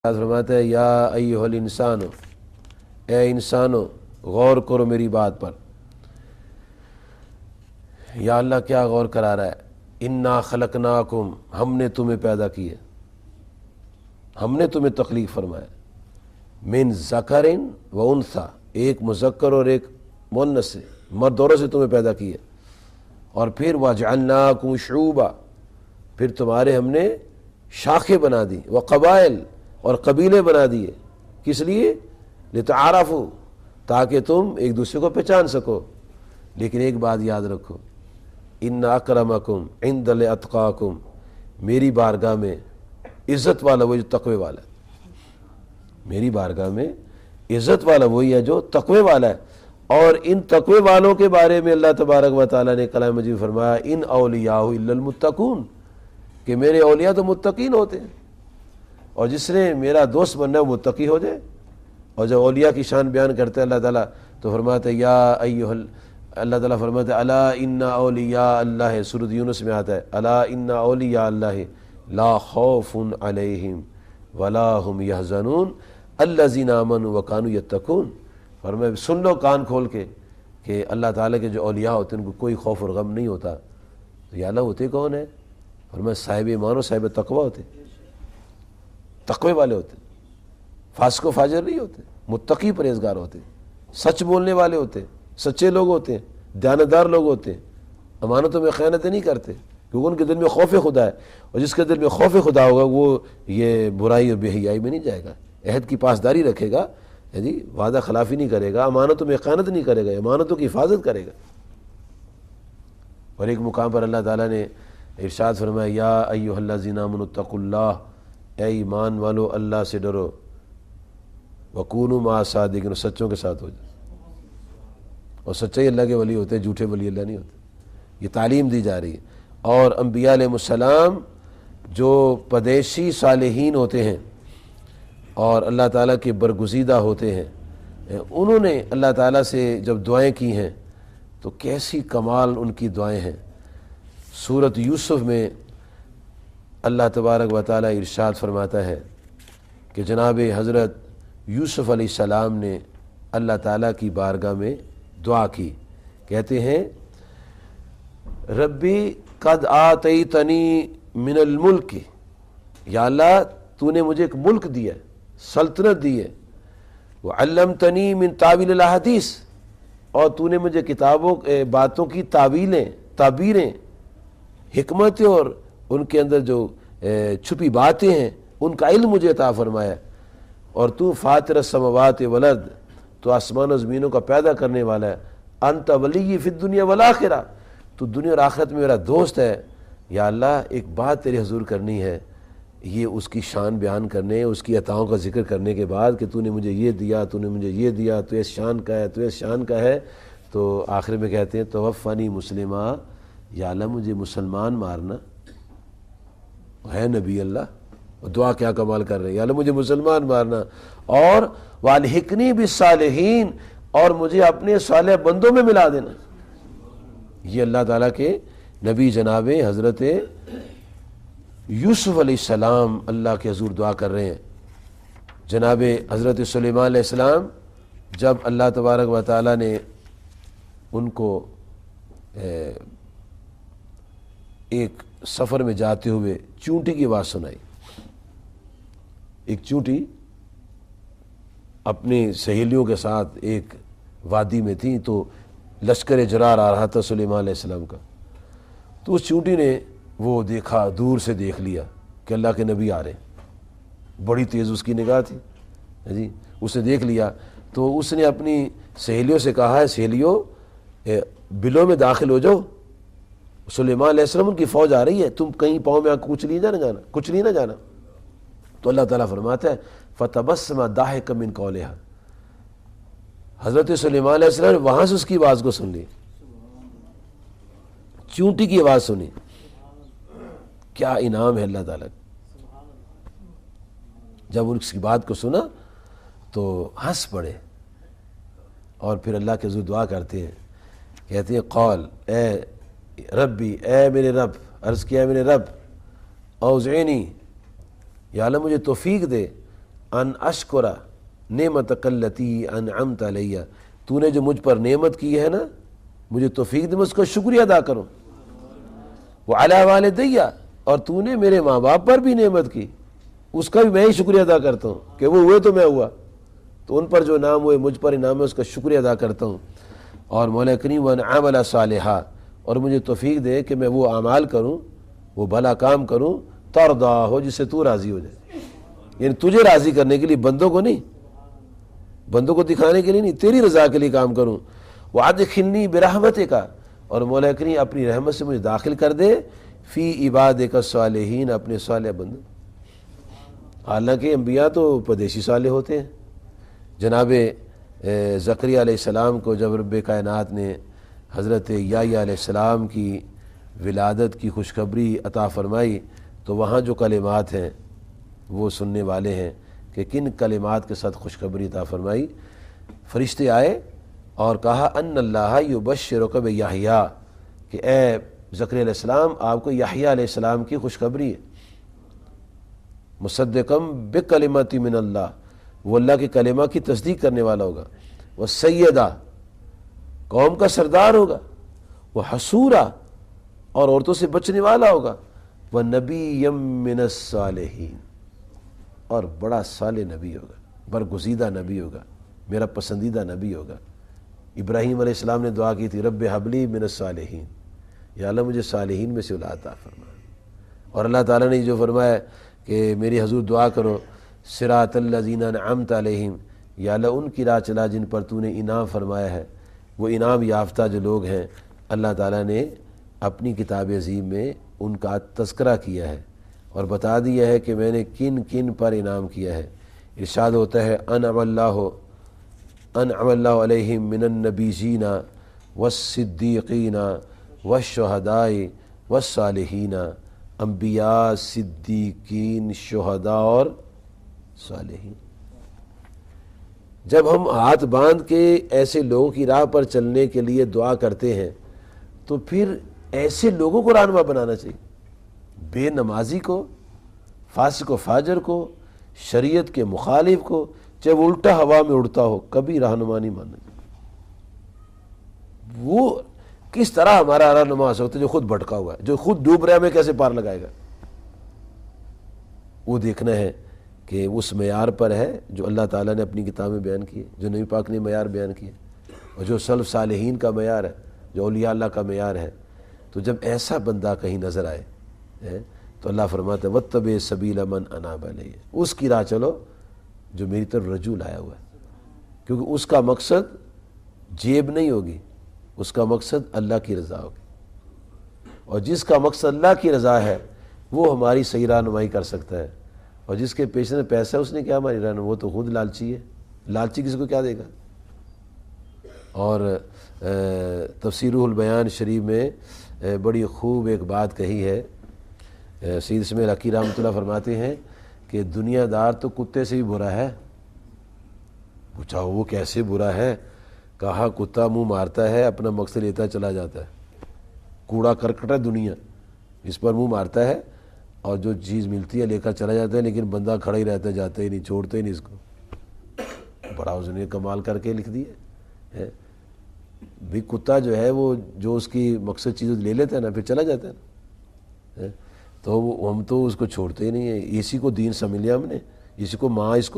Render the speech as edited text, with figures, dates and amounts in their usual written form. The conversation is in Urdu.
فرماتا ہے یا ایھا الانسان، اے انسانو غور کرو میری بات پر۔ یا اللہ کیا غور کرا رہا ہے؟ انا خلقناکم، ہم نے تمہیں پیدا کیے، ہم نے تمہیں تخلیق فرمایا، من ذکر و انثی، ایک مذکر اور ایک مؤنث سے، مرد عورت سے تمہیں پیدا کیے، اور پھر وجعلناکم شعوبا، پھر تمہارے ہم نے شاخیں بنا دی، وقبائل، اور قبیلے بنا دیے، کس لیے؟ لتعارفوا، تاکہ تم ایک دوسرے کو پہچان سکو۔ لیکن ایک بات یاد رکھو، ان اکرمکم عند اتقاکم، میری بارگاہ میں عزت والا وہی جو تقوی والا ہے، میری بارگاہ میں عزت والا وہی ہے جو تقوی والا ہے۔ اور ان تقوی والوں کے بارے میں اللہ تبارک و تعالیٰ نے کلام مجید میں فرمایا ان اولیاء الا المتقون، کہ میرے اولیاء تو متقین ہوتے ہیں، اور جس نے میرا دوست بننا ہے وہ متقی ہو جائے۔ اور جب اولیاء کی شان بیان کرتے ہیں اللہ تعالیٰ تو فرماتے ہیں یا ایھا، اللہ تعالیٰ فرماتے ہیں الا ان اولیاء اللہ، سورۃ یونس میں آتا ہے الا ان اولیاء اللہ لا خوف علیہم ولا هم یحزنون الذین آمنوا وکانوا یتقون۔ فرمایا سن لو کان کھول کے کہ اللہ تعالیٰ کے جو اولیاء ہوتے ہیں ان کو کوئی خوف اور غم نہیں ہوتا۔ تو یا اللہ ہوتے کون ہیں؟ فرمایا صاحب ایمان و صاحب تقوی ہوتے، تقوی والے ہوتے، فاسق و فاجر نہیں ہوتے، متقی پرہیزگار ہوتے، سچ بولنے والے ہوتے، سچے لوگ ہوتے ہیں، دیانتدار لوگ ہوتے ہیں، امانتوں میں خیانتیں نہیں کرتے، کیونکہ ان کے دل میں خوف خدا ہے، اور جس کے دل میں خوف خدا ہوگا وہ یہ برائی اور بے حیائی میں نہیں جائے گا، عہد کی پاسداری رکھے گا، جی وعدہ خلافی نہیں کرے گا، امانتوں میں خیانت نہیں کرے گا، امانتوں کی حفاظت کرے گا۔ اور ایک مقام پر اللہ تعالیٰ نے ارشاد فرمایا یا ایھا الذین آمنوا اتقوا اللہ، اے ایمان والو اللہ سے ڈرو، وکونوا مع الصادقین، سچوں کے ساتھ ہو جائے، اور سچے اللہ کے ولی ہوتے ہیں، جھوٹے ولی اللہ نہیں ہوتے۔ یہ تعلیم دی جا رہی ہے۔ اور انبیاء علیہ السلام جو پدیشی صالحین ہوتے ہیں اور اللہ تعالیٰ کے برگزیدہ ہوتے ہیں، انہوں نے اللہ تعالیٰ سے جب دعائیں کی ہیں تو کیسی کمال ان کی دعائیں ہیں۔ سورۃ یوسف میں اللہ تبارک و تعالیٰ ارشاد فرماتا ہے کہ جناب حضرت یوسف علیہ السلام نے اللہ تعالیٰ کی بارگاہ میں دعا کی، کہتے ہیں ربی قد آتیتنی من الملک، یا اللہ تو نے مجھے ایک ملک دیا ہے، سلطنت دی ہے، وعلمتنی من تعویل الاحادیث، اور تو نے مجھے کتابوں باتوں کی تعبیریں، حکمتیں اور ان کے اندر جو چھپی باتیں ہیں ان کا علم مجھے عطا فرمایا، اور تو فاطر السماوات والارض، تو آسمان و زمینوں کا پیدا کرنے والا ہے، انت ولی فی الدنیا والآخرہ، تو دنیا اور آخرت میں میرا دوست ہے۔ یا اللہ ایک بات تیرے حضور کرنی ہے، یہ اس کی شان بیان کرنے، اس کی عطاؤں کا ذکر کرنے کے بعد کہ تو نے مجھے یہ دیا، تو نے مجھے یہ دیا، تو اس شان کا ہے، تو اس شان کا ہے، تو آخر میں کہتے ہیں توفنی مسلمہ، یا اللہ مجھے مسلمان مارنا، ہے نبی اللہ، دعا کیا کمال کر رہے ہیں، یا اللہ مجھے مسلمان مارنا، اور والحقنی بالصالحین، اور مجھے اپنے صالح بندوں میں ملا دینا۔ یہ اللہ تعالیٰ کے نبی جناب حضرت یوسف علیہ السلام اللہ کے حضور دعا کر رہے ہیں۔ جناب حضرت سلیمان علیہ السلام جب اللہ تبارک و تعالیٰ نے ان کو ایک سفر میں جاتے ہوئے چونٹی کی آواز سنائی، ایک چونٹی اپنی سہیلیوں کے ساتھ ایک وادی میں تھی، تو لشکر جرار آ رہا تھا سلیمان علیہ السلام کا، تو اس چونٹی نے وہ دیکھا، دور سے دیکھ لیا کہ اللہ کے نبی آ رہے ہیں، بڑی تیز اس کی نگاہ تھی، جی اس نے دیکھ لیا، تو اس نے اپنی سہیلیوں سے کہا ہے سہیلیوں بلوں میں داخل ہو جاؤ، سلیمان علیہ السلام ان کی فوج آ رہی ہے، تم کہیں پاؤں میں کچھ نہیں نہ جانا۔ تو اللہ تعالیٰ فرماتا ہے فتبسم ضاحکا من قولها، حضرت سلیمان علیہ السلام نے وہاں سے اس کی آواز کو سن لی، چونٹی کی آواز سنی۔ کیا انعام ہے اللہ تعالیٰ کا۔ جب ان کی بات کو سنا تو ہنس پڑے، اور پھر اللہ کے حضور دعا کرتے ہیں، کہتے ہیں قال اے ربی، اے میرے رب، عرض کیا میرے رب اوزعنی، یا اللہ مجھے توفیق دے ان اشکرا نعمتک التی انعمت علیہ، تو نے جو مجھ پر نعمت کی ہے نا، مجھے توفیق دے میں اس کا شکریہ ادا کروں، وعلی والدیہ، اور تو نے میرے ماں باپ پر بھی نعمت کی، اس کا بھی میں ہی شکریہ ادا کرتا ہوں کہ وہ ہوئے تو میں ہوا، تو ان پر جو انعام ہوئے مجھ پر انعام ہے اس کا شکریہ ادا کرتا ہوں۔ اور مولا کریم وَأَنْ عَمَلَ صالحا، اور مجھے توفیق دے کہ میں وہ اعمال کروں، وہ بھلا کام کروں، ترضا ہو، جس سے تو راضی ہو جائے، یعنی تجھے راضی کرنے کے لیے، بندوں کو نہیں، بندوں کو دکھانے کے لیے نہیں، تیری رضا کے لیے کام کروں۔ وَأَدْخِلْنِي بِرَحْمَتِكَ، اور مولا کریم اپنی رحمت سے مجھے داخل کر دے، فی عبادک الصالحین، اپنے صالح بندوں۔ حالانکہ انبیاء تو پدیشی صالح ہوتے ہیں۔ جناب زکریا علیہ السلام کو جب رب کائنات نے حضرت یحییٰ علیہ السلام کی ولادت کی خوشخبری عطا فرمائی، تو وہاں جو کلمات ہیں وہ سننے والے ہیں کہ کن کلمات کے ساتھ خوشخبری عطا فرمائی۔ فرشتے آئے اور کہا ان اللہ یبشرک بیحییٰ، کہ اے زکریا علیہ السلام آپ کو یحییٰ علیہ السلام کی خوشخبری ہے، مصدقم بکلمۃ من اللہ، وہ اللہ کے کلمہ کی تصدیق کرنے والا ہوگا، وہ سیدہ، قوم کا سردار ہوگا، وہ حسورہ، اور عورتوں سے بچنے والا ہوگا، وہ نبی من الصالحین، اور بڑا صالح نبی ہوگا، برگزیدہ نبی ہوگا، میرا پسندیدہ نبی ہوگا۔ ابراہیم علیہ السلام نے دعا کی تھی رب ہب لی من الصالحین، یا اللہ مجھے صالحین میں سے اولاد عطا فرما، اور اللہ تعالیٰ نے جو فرمایا کہ میری حضور دعا کرو صراط الذین انعمت علیہم، یا اللہ ان کی راہ چلا جن پر تو نے انعام فرمایا ہے۔ وہ انعام یافتہ جو لوگ ہیں، اللہ تعالیٰ نے اپنی کتاب عظیم میں ان کا تذکرہ کیا ہے اور بتا دیا ہے کہ میں نے کن کن پر انعام کیا ہے۔ ارشاد ہوتا ہے انعم اللہ علیہم من النبیین والصدیقین والشہداء والصالحین، انبیاء، صدیقین، شہداء اور صالحین۔ جب ہم ہاتھ باندھ کے ایسے لوگوں کی راہ پر چلنے کے لیے دعا کرتے ہیں تو پھر ایسے لوگوں کو رہنما بنانا چاہیے، بے نمازی کو، فاسق و فاجر کو، شریعت کے مخالف کو، چاہے وہ الٹا ہوا میں اڑتا ہو، کبھی رہنما نہیں ماننا چاہیے۔ وہ کس طرح ہمارا رہنما ہو سکتا ہے جو خود بھٹکا ہوا ہے، جو خود ڈوب رہا ہے، ہمیں کیسے پار لگائے گا؟ وہ دیکھنا ہے کہ اس معیار پر ہے جو اللہ تعالیٰ نے اپنی کتاب میں بیان کیے، جو نبی پاک نے معیار بیان کیے، اور جو سلف صالحین کا معیار ہے، جو اولیاء اللہ کا معیار ہے۔ تو جب ایسا بندہ کہیں نظر آئے تو اللہ فرماتا ہے واتبع سبیل من اناب الیہ، اس کی راہ چلو جو میری طرف رجوع لایا ہوا ہے، کیونکہ اس کا مقصد جیب نہیں ہوگی، اس کا مقصد اللہ کی رضا ہوگی، اور جس کا مقصد اللہ کی رضا ہے وہ ہماری صحیح رہنمائی کر سکتا ہے، اور جس کے پیچھے میں پیسہ ہے اس نے کیا ہماری رہنمائی، وہ تو خود لالچی ہے، لالچی کسی کو کیا دے گا۔ اور تفسیر روح البیان شریف میں بڑی خوب ایک بات کہی ہے، سید اسماعیل حقی رحمۃ اللہ فرماتے ہیں کہ دنیا دار تو کتے سے بھی برا ہے۔ پوچھا وہ کیسے برا ہے؟ کہا کتا منہ مارتا ہے، اپنا مقصد لیتا چلا جاتا ہے، کوڑا کرکٹ ہے دنیا، اس پر منہ مارتا ہے اور جو چیز ملتی ہے لے کر چلا جاتا ہے، لیکن بندہ کھڑا ہی رہتا ہے، جاتا ہی نہیں، چھوڑتا ہی نہیں اس کو۔ بڑا اس نے کمال کر کے لکھ دیا ہے۔ بھی کتا جو ہے وہ جو اس کی مقصد چیز لے لیتا ہے نا، پھر چلا جاتا ہے نا، تو ہم تو اس کو چھوڑتے ہی نہیں ہیں۔ اسی کو دین سمجھ لیا ہم نے، اسی کو ماں، اس کو